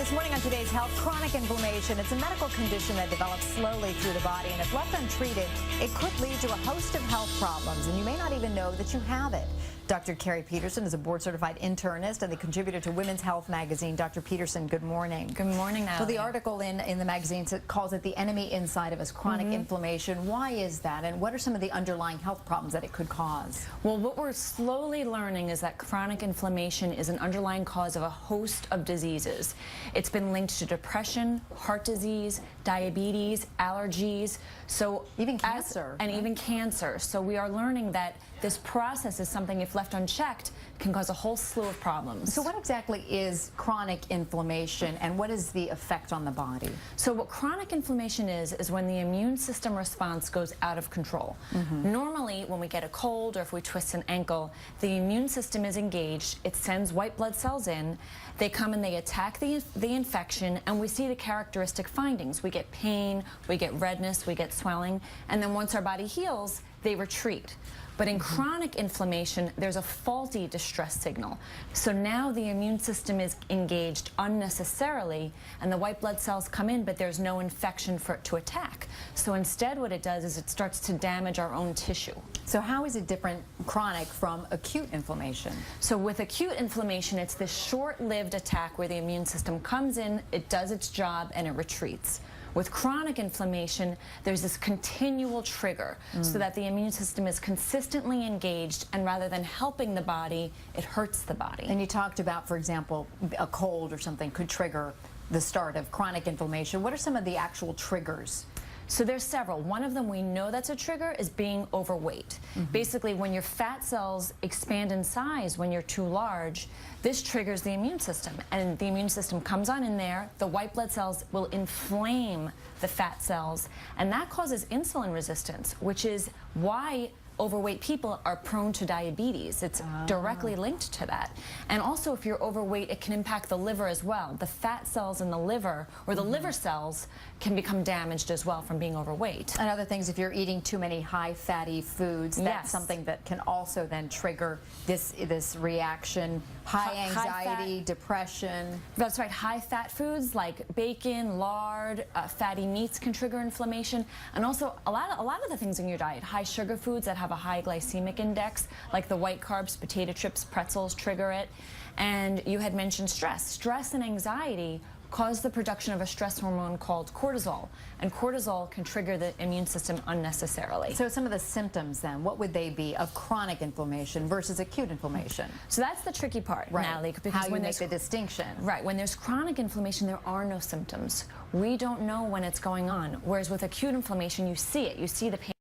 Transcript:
This morning on Today's Health, chronic inflammation. It's a medical condition that develops slowly through the body, and if left untreated, it could lead to a host of health problems, and you may not even know that you have it. Dr. Carrie Peterson is a board-certified internist and the contributor to Women's Health magazine. Dr. Peterson, good morning. Good morning, Natalie. So the article in the magazine calls it the enemy inside of us, chronic inflammation. Why is that, and what are some of the underlying health problems that it could cause? Well, what we're slowly learning is that chronic inflammation is an underlying cause of a host of diseases. It's been linked to depression, heart disease, diabetes, allergies, so even cancer. Even cancer. So we are learning that this process is something, if left unchecked, can cause a whole slew of problems. So what exactly is chronic inflammation, and what is the effect on the body? So what chronic inflammation is when the immune system response goes out of control. Normally, when we get a cold or if we twist an ankle, the immune system is engaged. It sends white blood cells in. They come and they attack the infection, and we see the characteristic findings. We get pain, we get redness, we get swelling, and then once our body heals, they retreat. But in chronic inflammation, there's a faulty distress signal. So now the immune system is engaged unnecessarily, and the white blood cells come in, but there's no infection for it to attack. So instead what it does is it starts to damage our own tissue. So how is it different, chronic, from acute inflammation? So with acute inflammation, it's this short-lived attack where the immune system comes in, it does its job, and it retreats. With chronic inflammation, there's this continual trigger so that the immune system is consistently engaged, and rather than helping the body, it hurts the body. And you talked about, for example, a cold or something could trigger the start of chronic inflammation. What are some of the actual triggers? So there's several. One of them we know that's a trigger is being overweight. Basically, when your fat cells expand in size when you're too large, this triggers the immune system, and the immune system comes on in there. The white blood cells will inflame the fat cells, and that causes insulin resistance, which is why overweight people are prone to diabetes. It's directly linked to that. And also, if you're overweight, it can impact the liver as well. The fat cells in the liver, or the liver cells, can become damaged as well from being overweight. And other things, if you're eating too many high fatty foods, that's something that can also then trigger this reaction. High anxiety, depression. That's right. High fat foods like bacon, lard, fatty meats can trigger inflammation. And also a lot of the things in your diet. High sugar foods that have a high glycemic index, like the white carbs, potato chips, pretzels, trigger it. And you had mentioned stress. Stress and anxiety cause the production of a stress hormone called cortisol, and cortisol can trigger the immune system unnecessarily. So some of the symptoms then, what would they be of chronic inflammation versus acute inflammation? So that's the tricky part, Natalie, because how you make the distinction. Right, when there's chronic inflammation, there are no symptoms. We don't know when it's going on, whereas with acute inflammation, you see it, you see the pain.